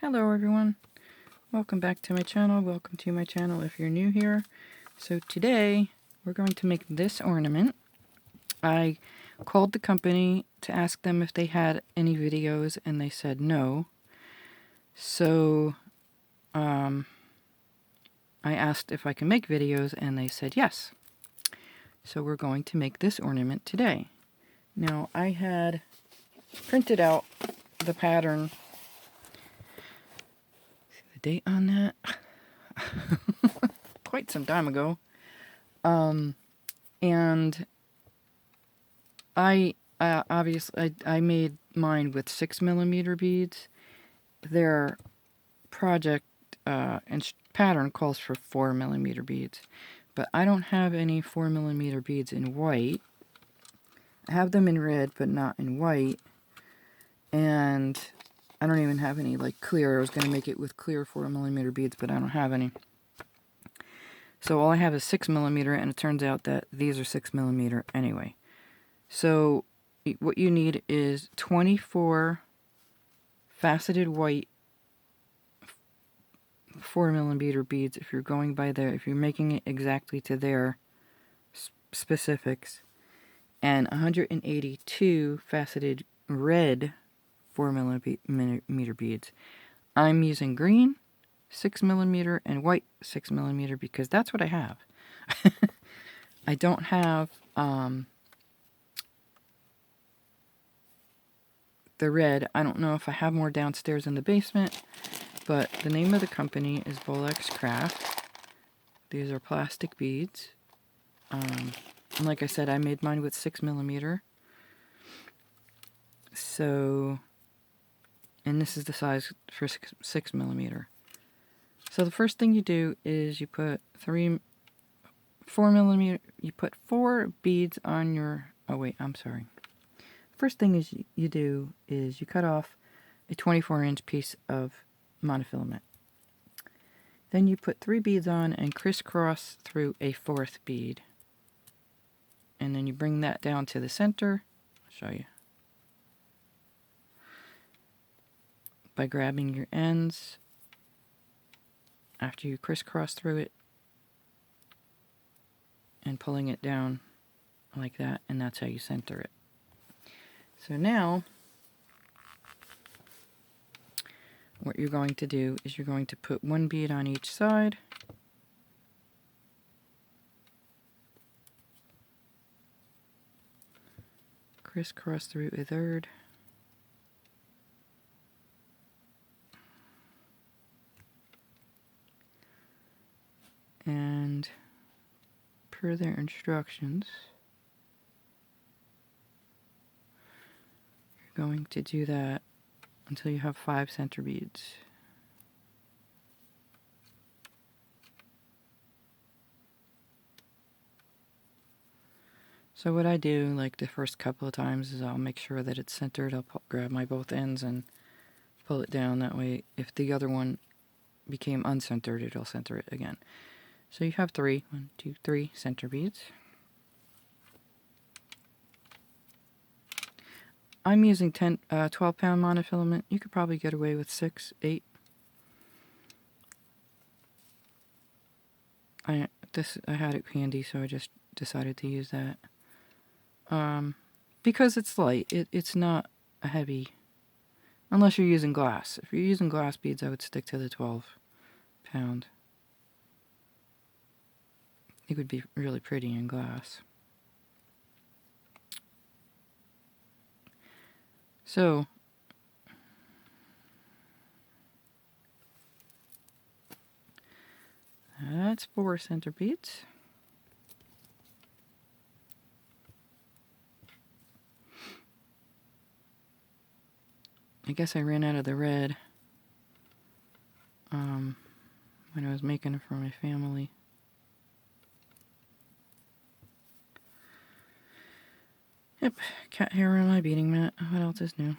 Hello everyone, welcome back to my channel. Welcome to my channel if you're new here. So today we're going to make this ornament. I called the company to ask them if they had any videos and they said no. So I asked if I can make videos and they said yes. So we're going to make this ornament today. Now I had printed out the pattern. See the date on that? Quite some time ago. And I obviously made mine with 6mm beads. Their project and pattern calls for 4mm beads, but I don't have any 4mm beads in white. I have them in red, but not in white, and I don't even have any like clear. I was going to make it with clear 4mm beads, but I don't have any. So all I have is 6mm, and it turns out that these are 6mm anyway. So what you need is 24 faceted white 4mm beads if you're going by if you're making it exactly to their specifics, and 182 faceted red 4mm beads. I'm using green 6mm and white 6mm because that's what I have. I don't have the red. I don't know if I have more downstairs in the basement, but the name of the company is Bolex Craft. These are plastic beads. And like I said, I made mine with 6mm. So, and this is the size for 6mm. So the first thing you do is you put 4mm, you put 4 beads on your, oh wait, I'm sorry. First thing is you do is you cut off a 24-inch piece of monofilament. Then you put 3 beads on and crisscross through a 4th bead. And then you bring that down to the center. I'll show you. By grabbing your ends after you crisscross through it and pulling it down like that, and that's how you center it. So now what you're going to do is you're going to put 1 bead on each side. Crisscross through a 3rd. And per their instructions, you're going to do that until you have 5 center beads. So what I do, like the first couple of times, is I'll make sure that it's centered. I'll grab my both ends and pull it down. That way, if the other one became uncentered, it'll center it again. So you have 3, 1, 2, 3 center beads. I'm using 12-pound monofilament. You could probably get away with 6, 8. I had it handy, so I just decided to use that. Because it's light, it's not a heavy, unless you're using glass. If you're using glass beads, I would stick to the 12-pound. It would be really pretty in glass. So, that's 4 center beads. I guess I ran out of the red when I was making it for my family. Yep, cat hair on my beading mat. What else is new?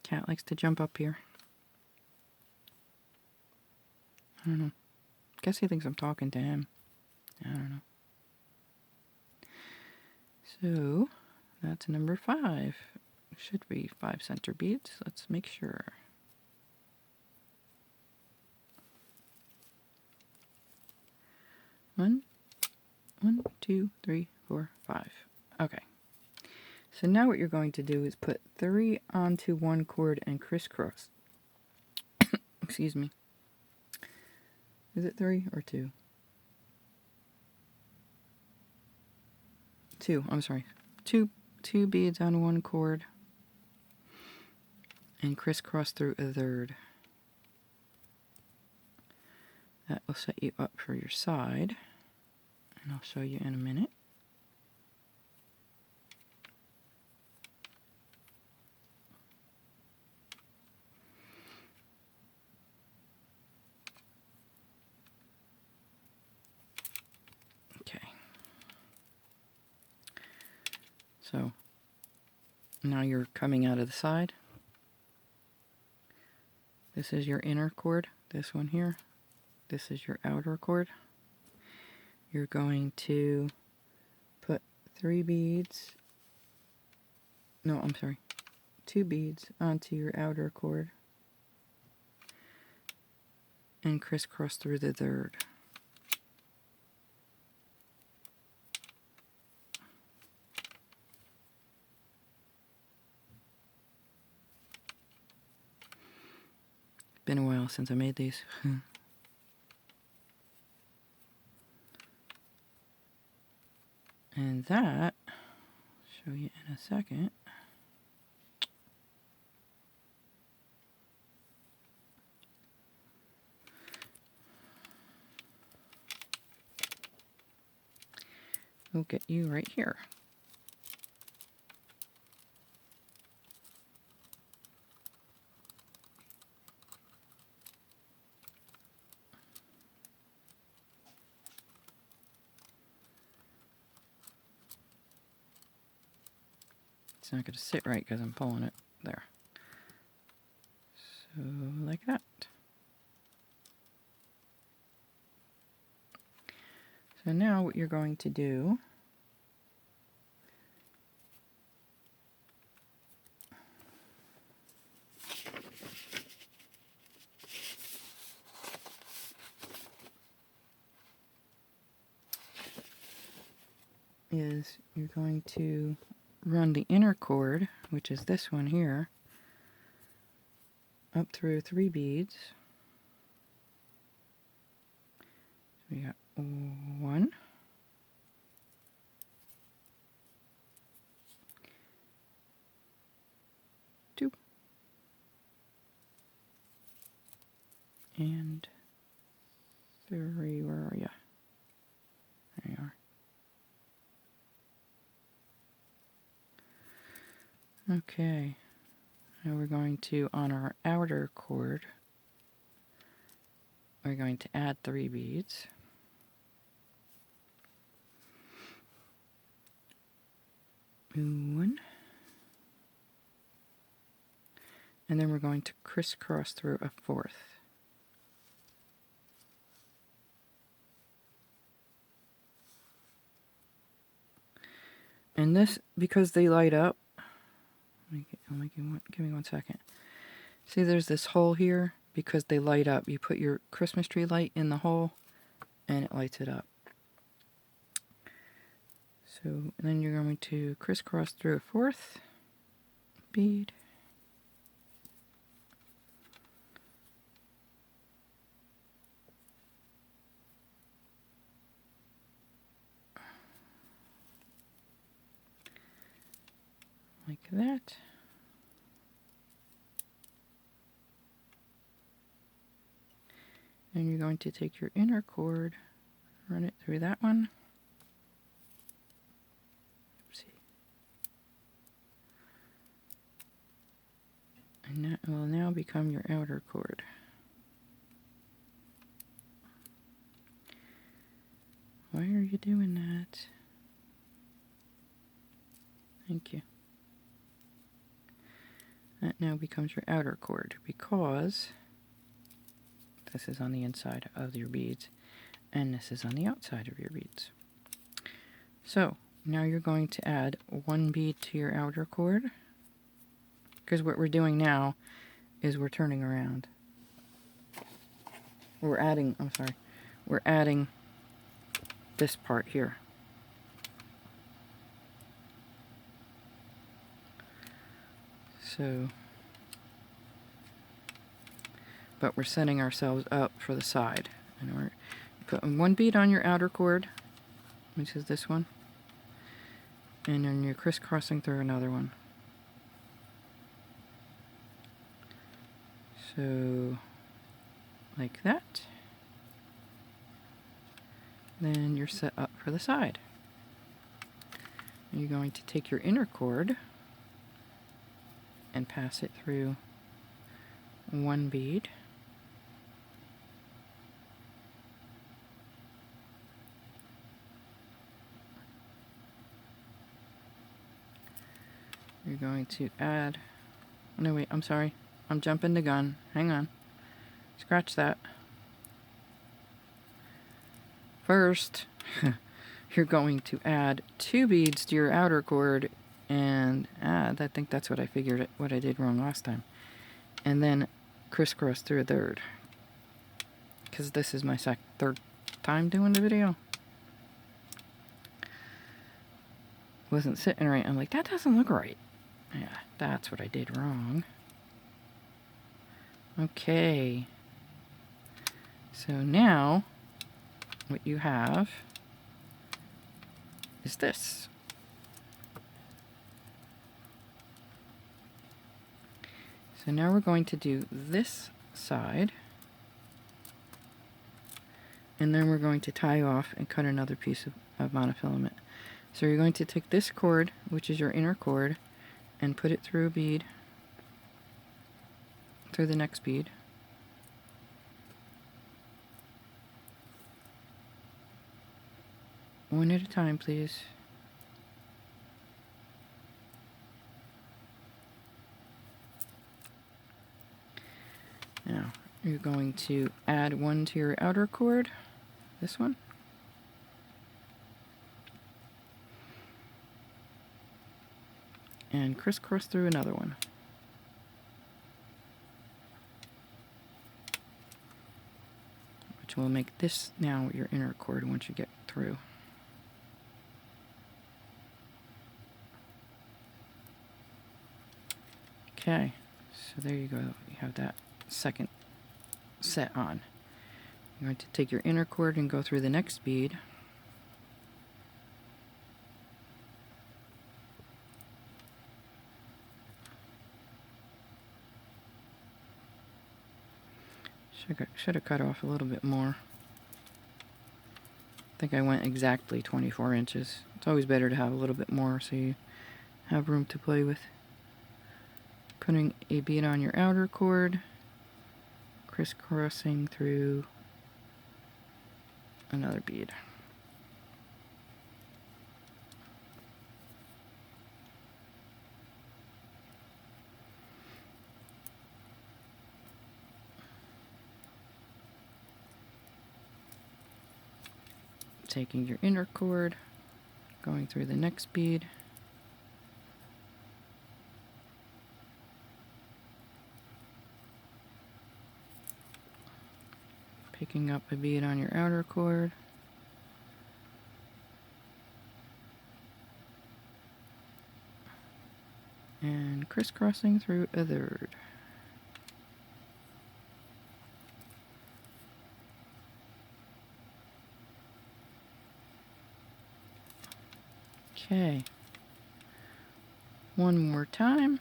Cat likes to jump up here. I don't know. Guess he thinks I'm talking to him. I don't know. So, that's number 5. should be 5 center beads. Let's make sure. One, 2, 3, 4, 5. Okay. So now what you're going to do is put 3 onto one cord and crisscross. Excuse me. Is it 3 or 2? 2, I'm sorry. Two beads on one cord and crisscross through a third. That will set you up for your side, and I'll show you in a minute. Okay. So now you're coming out of the side. This is your inner cord, this one here. This is your outer cord. You're going to put 3 beads, no, I'm sorry, 2 beads onto your outer cord and crisscross through the third. Been a while since I made these. And that, I'll show you in a second. We'll get you right here. It's not going to sit right because I'm pulling it there. So, like that. So now what you're going to do is you're going to run the inner cord, which is this one here, up through 3 beads. So we got 1, 2, and 3. Where are you? There you are. Okay, now we're going to, on our outer cord, we're going to add 3 beads. One. And then we're going to crisscross through a 4th. And this, because they light up, give me one second. See, there's this hole here. Because they light up, you put your Christmas tree light in the hole and it lights it up. So then you're going to crisscross through a 4th bead. Like that. And you're going to take your inner cord, run it through that one. Oopsie. And that will now become your outer cord. Why are you doing that? Thank you. That now becomes your outer cord because this is on the inside of your beads and this is on the outside of your beads. So now you're going to add 1 bead to your outer cord Because what we're doing now is we're turning around. We're adding, I'm sorry, we're adding this part here. So, but we're setting ourselves up for the side. And we're putting one bead on your outer cord, which is this one, and then you're crisscrossing through another one. So, like that. Then you're set up for the side. You're going to take your inner cord and pass it through one bead. You're going to add, no wait, I'm sorry, I'm jumping the gun, hang on, scratch that. First, you're going to add 2 beads to your outer cord, and I think that's what I figured, what I did wrong last time. And then crisscross through a third, because this is my third time doing the video. Wasn't sitting right, I'm like, that doesn't look right. Yeah, that's what I did wrong. Okay. So now, what you have is this. So now we're going to do this side. And then we're going to tie off and cut another piece of monofilament. So you're going to take this cord, which is your inner cord, and put it through a bead, through the next bead. One at a time, please. Now, you're going to add one to your outer cord, this one. And crisscross through another one. Which will make this now your inner cord once you get through. Okay, so there you go. You have that second set on. You're going to take your inner cord and go through the next bead. Should have cut off a little bit more. I think I went exactly 24 inches. It's always better to have a little bit more so you have room to play with. Putting a bead on your outer cord, crisscrossing through another bead. Taking your inner cord, going through the next bead. Picking up a bead on your outer cord. And crisscrossing through a third. Okay. One more time.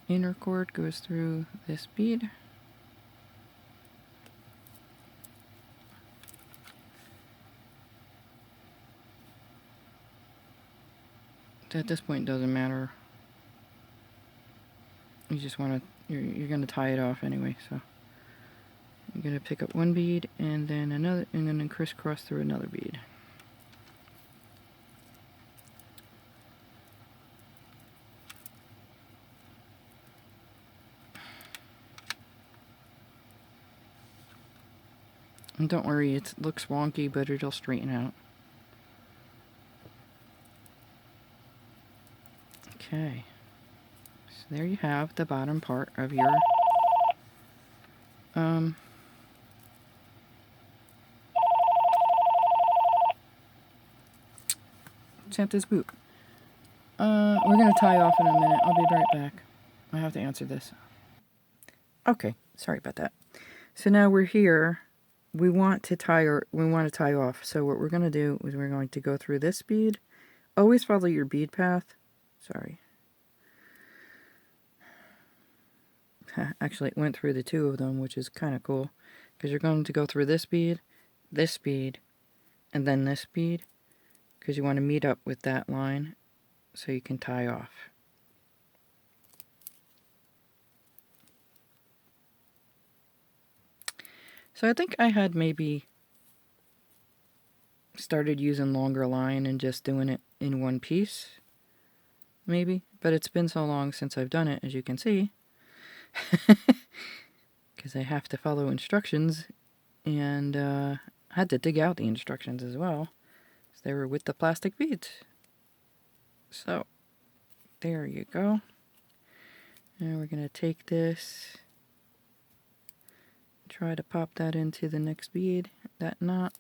Inner cord goes through this bead. At this point, it doesn't matter. You just want to, you're going to tie it off anyway, so you're going to pick up one bead and then another, and then crisscross through another bead. And don't worry, it looks wonky, but it'll straighten out. Okay, so there you have the bottom part of your Santa's boot. We're going to tie off in a minute. I'll be right back. I have to answer this. Okay, sorry about that. So now we're here. We want to tie off. So what we're going to do is we're going to go through this bead. Always follow your bead path. Sorry. Actually, it went through the two of them, which is kind of cool. Because you're going to go through this bead, and then this bead. Because you want to meet up with that line so you can tie off. So I think I had maybe started using longer line and just doing it in one piece. Maybe. But it's been so long since I've done it, as you can see. Because I have to follow instructions. And had to dig out the instructions as well. So they were with the plastic beads. So, there you go. And we're going to take this, try to pop that into the next bead, that knot.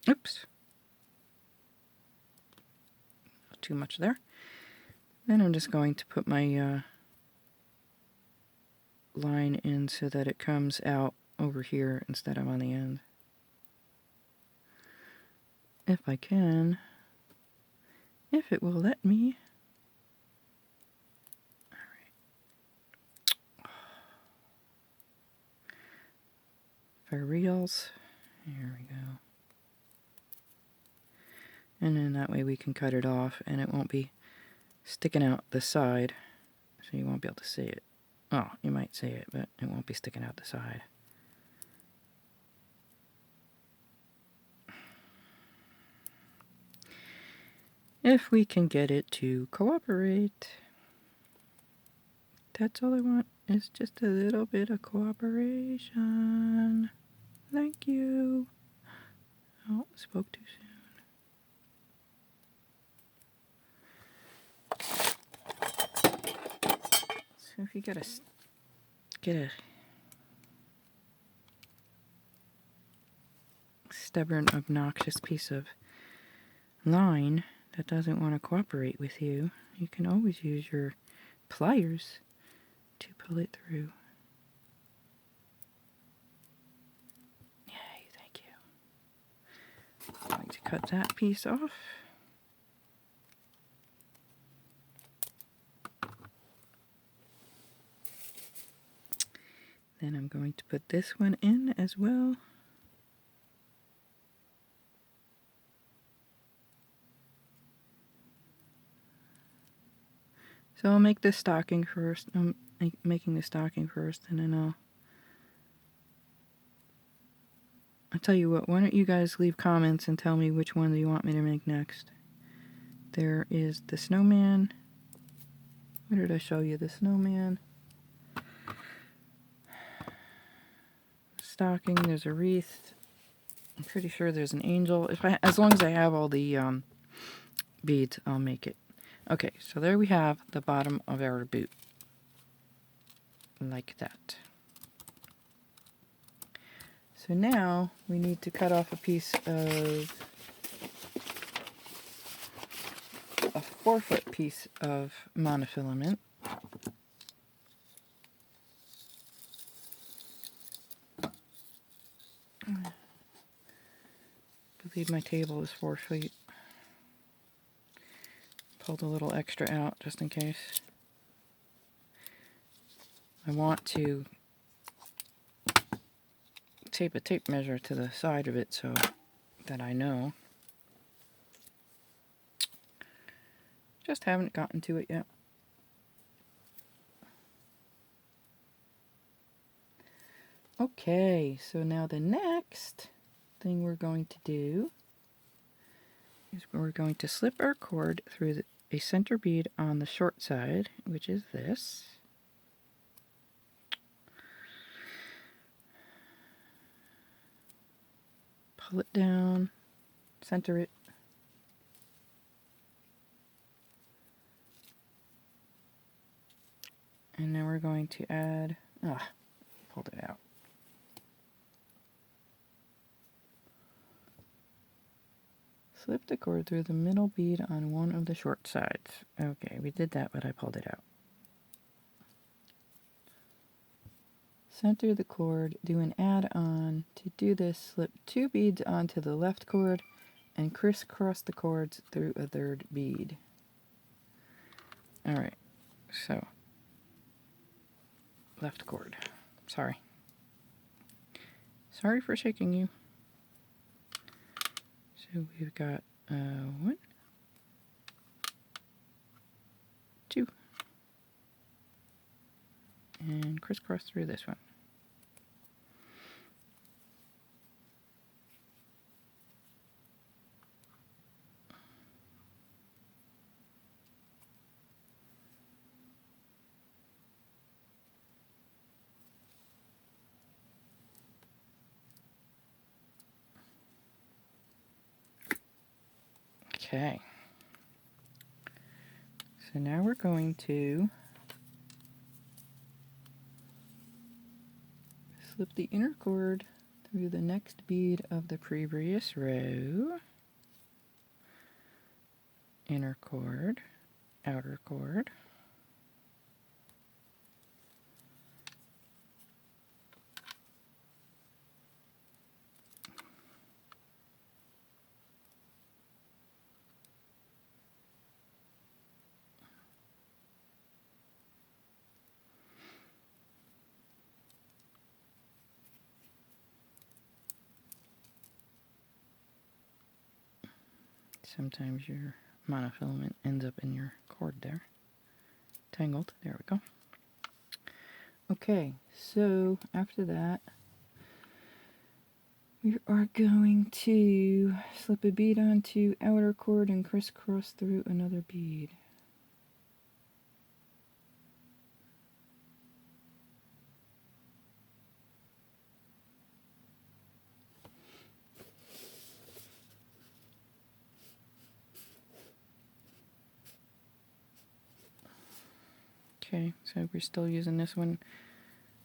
Oops. Not too much there. Then I'm just going to put my line in so that it comes out over here instead of on the end. If I can. If it will let me. For reals. Here we go. And then that way we can cut it off and it won't be sticking out the side. So you won't be able to see it. Oh, you might see it, but it won't be sticking out the side. If we can get it to cooperate. That's all I want, is just a little bit of cooperation. Thank you. Oh, spoke too soon. So if you get a stubborn, obnoxious piece of line that doesn't want to cooperate with you, you can always use your pliers to pull it through. Yay, thank you. I'm going to cut that piece off. Then I'm going to put this one in as well. So I'll make this stocking first. I'm making the stocking first, and then I'll tell you what, why don't you guys leave comments and tell me which one do you want me to make next. There is the snowman. Where did I show you the snowman? Stocking, there's a wreath. I'm pretty sure there's an angel. As long as I have all the beads, I'll make it. Okay, so there we have the bottom of our boot. Like that. So now we need to cut off a piece of a 4-foot piece of monofilament. I believe my table is 4 feet. Pulled a little extra out just in case. I want to tape a tape measure to the side of it so that I know. Just haven't gotten to it yet. Okay, so now the next thing we're going to do is we're going to slip our cord through a center bead on the short side, which is this. Pull it down, center it. And then we're going to add, pulled it out. Slip the cord through the middle bead on one of the short sides. Okay, we did that, but I pulled it out. Center the cord, do an add-on. To do this, slip 2 beads onto the left cord and crisscross the cords through a third bead. Alright, so left cord. Sorry. Sorry for shaking you. So we've got 1, 2, and crisscross through this one. Okay. So now we're going to slip the inner cord through the next bead of the previous row. Inner cord, outer cord. Sometimes your monofilament ends up in your cord there. Tangled. There we go. Okay, so after that, we are going to slip a bead onto outer cord and crisscross through another bead. Okay, so we're still using this one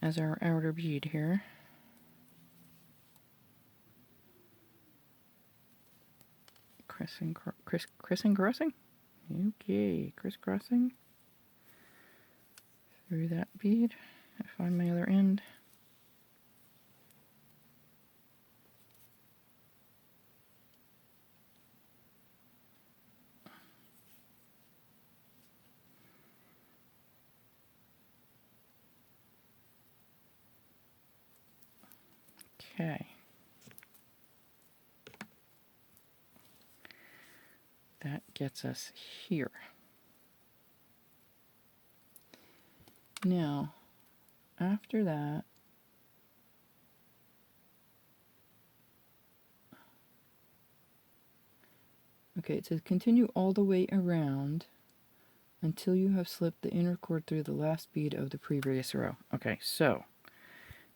as our outer bead here. Crisscrossing? Okay, crisscrossing through that bead. I find my other end. Okay. That gets us here. Now, after that, okay, it says continue all the way around until you have slipped the inner cord through the last bead of the previous row. Okay, so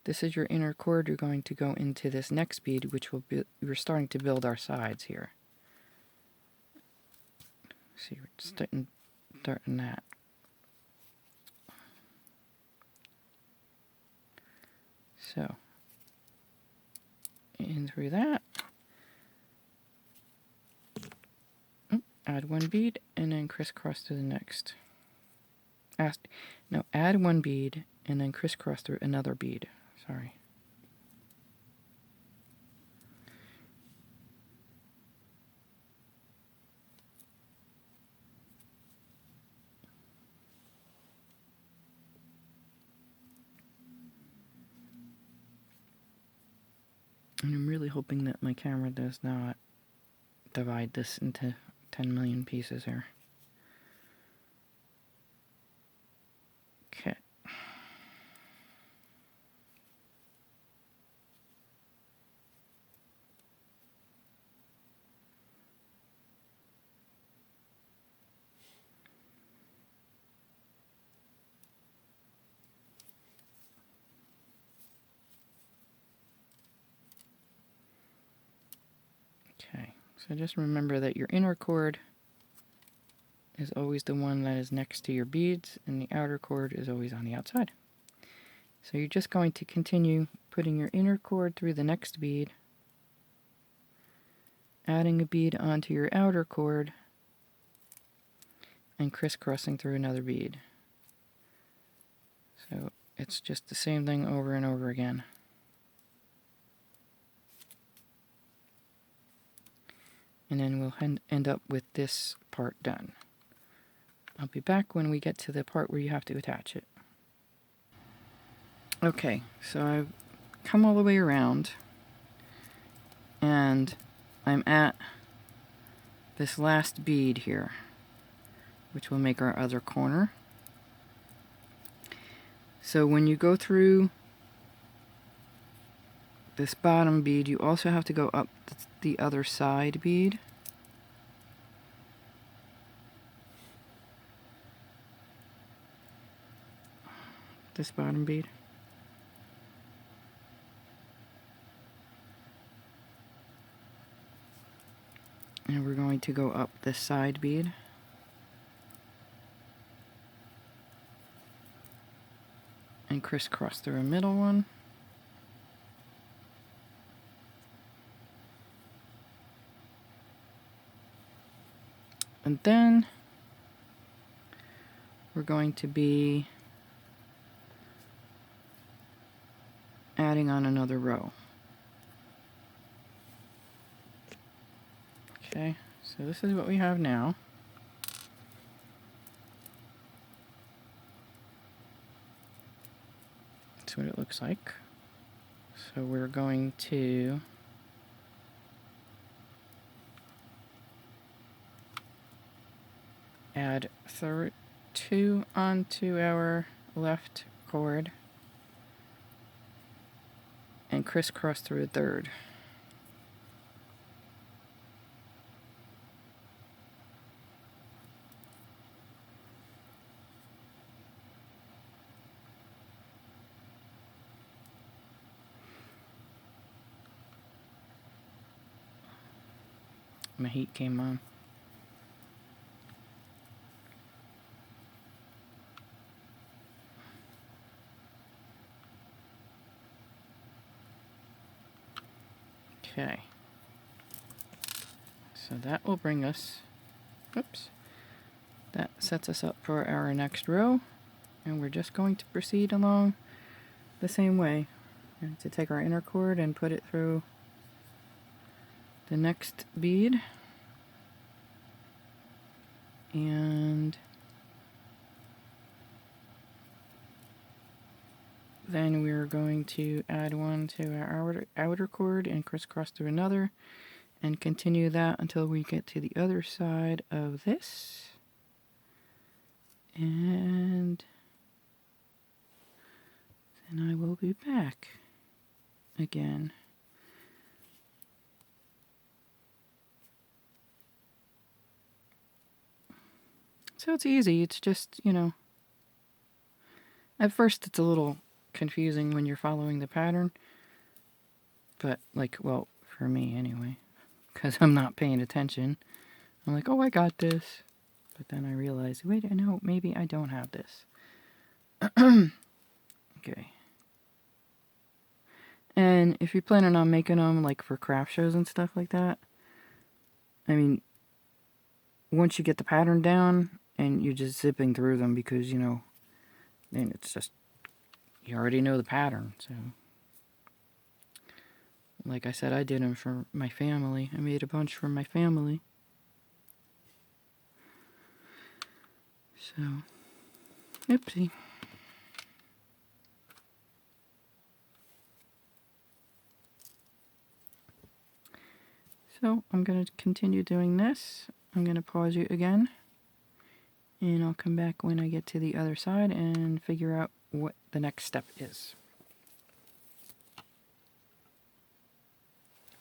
this is your inner cord. You're going to go into this next bead, which will be, we're starting to build our sides here. See, we're starting that. So, in through that, add 1 bead, and then crisscross to the next. Add 1 bead, and then crisscross through another bead. Sorry. And I'm really hoping that my camera does not divide this into 10 million pieces here. Okay. Okay, so just remember that your inner cord is always the one that is next to your beads, and the outer cord is always on the outside. So you're just going to continue putting your inner cord through the next bead, adding a bead onto your outer cord, and crisscrossing through another bead. So it's just the same thing over and over again. And then we'll end up with this part done. I'll be back when we get to the part where you have to attach it. Okay, so I've come all the way around, and I'm at this last bead here, which will make our other corner. So when you go through this bottom bead, you also have to go up the other side bead. This bottom bead. And we're going to go up this side bead. And crisscross through a middle one. And then we're going to be adding on another row. Okay, so this is what we have now. That's what it looks like. So we're going to add 2 onto our left cord and crisscross through a third. My heat came on. Okay. So that will bring us, oops, that sets us up for our next row, and we're just going to proceed along the same way. We're going to take our inner cord and put it through the next bead, and then we're going to add one to our outer cord and crisscross through another, and continue that until we get to the other side of this. And then I will be back again. So it's easy. It's just, you know, at first it's a little confusing when you're following the pattern. But, like, well, for me anyway, because I'm not paying attention. I'm like, oh, I got this. But then I realize, wait, no, maybe I don't have this. Okay. And if you're planning on making them, like, for craft shows and stuff like that, I mean, once you get the pattern down, and you're just zipping through them because, you know, then it's just, you already know the pattern, so. Like I said, I did them for my family. I made a bunch for my family. So, oopsie. So, I'm going to continue doing this. I'm going to pause you again. And I'll come back when I get to the other side and figure out what the next step is.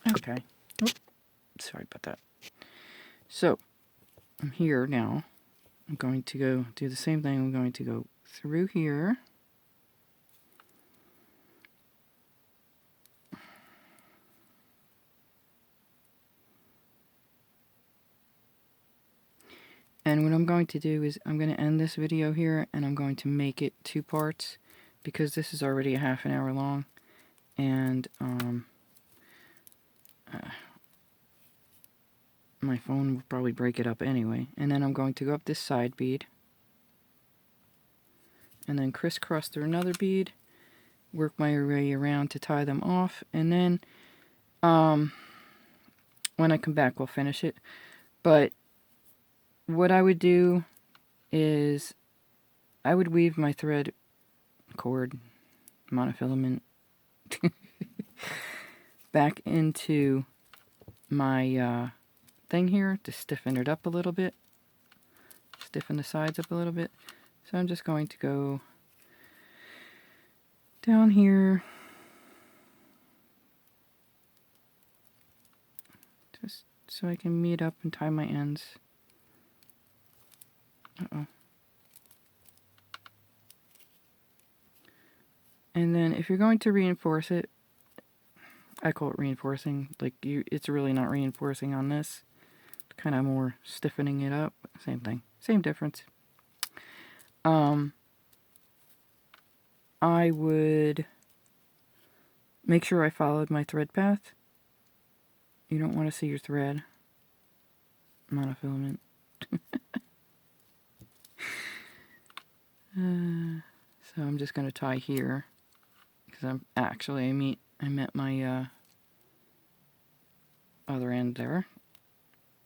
Okay. Oop. Sorry about that. So, I'm here now. I'm going to go do the same thing. I'm going to go through here. And what I'm going to do is I'm going to end this video here, and I'm going to make it 2 parts because this is already a half an hour long, and my phone will probably break it up anyway. And then I'm going to go up this side bead and then crisscross through another bead, work my way around to tie them off, and then when I come back we'll finish it. But what I would do is I would weave my thread cord monofilament back into my thing here to stiffen it up a little bit, stiffen the sides up a little bit. So I'm just going to go down here, just so I can meet up and tie my ends. And then if you're going to reinforce it, I call it reinforcing, like it's really not reinforcing on this. It's kind of more stiffening it up. Same thing, same difference. I would make sure I followed my thread path. You don't want to see your thread monofilament. So I'm just going to tie here because I met my other end there.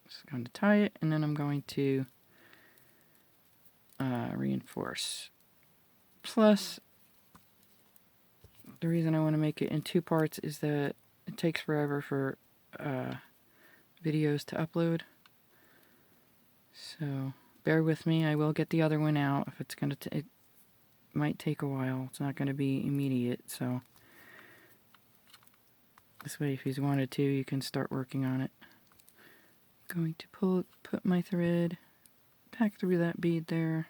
Just going to tie it, and then I'm going to reinforce. Plus, the reason I want to make it in 2 parts is that it takes forever for videos to upload. So bear with me. I will get the other one out. If it's going to, it might take a while. It's not going to be immediate. So this way, if you wanted to, you can start working on it. I'm going to put my thread back through that bead there.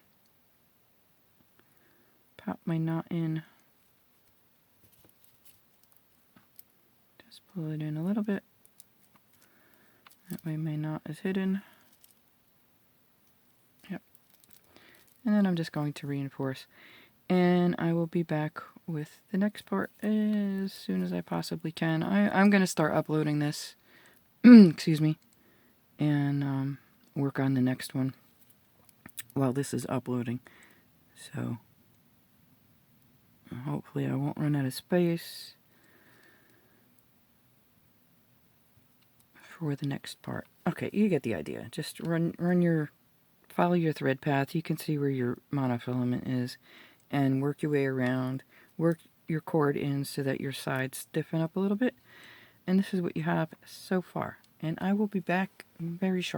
Pop my knot in. Just pull it in a little bit. That way my knot is hidden. Yep. And then I'm just going to reinforce. And I will be back with the next part as soon as I possibly can. I'm going to start uploading this. Excuse me. And work on the next one while this is uploading. So hopefully I won't run out of space for the next part. Okay, you get the idea. Just follow your thread path. You can see where your monofilament is and work your way around. Work your cord in so that your sides stiffen up a little bit. And this is what you have so far. And I will be back very shortly.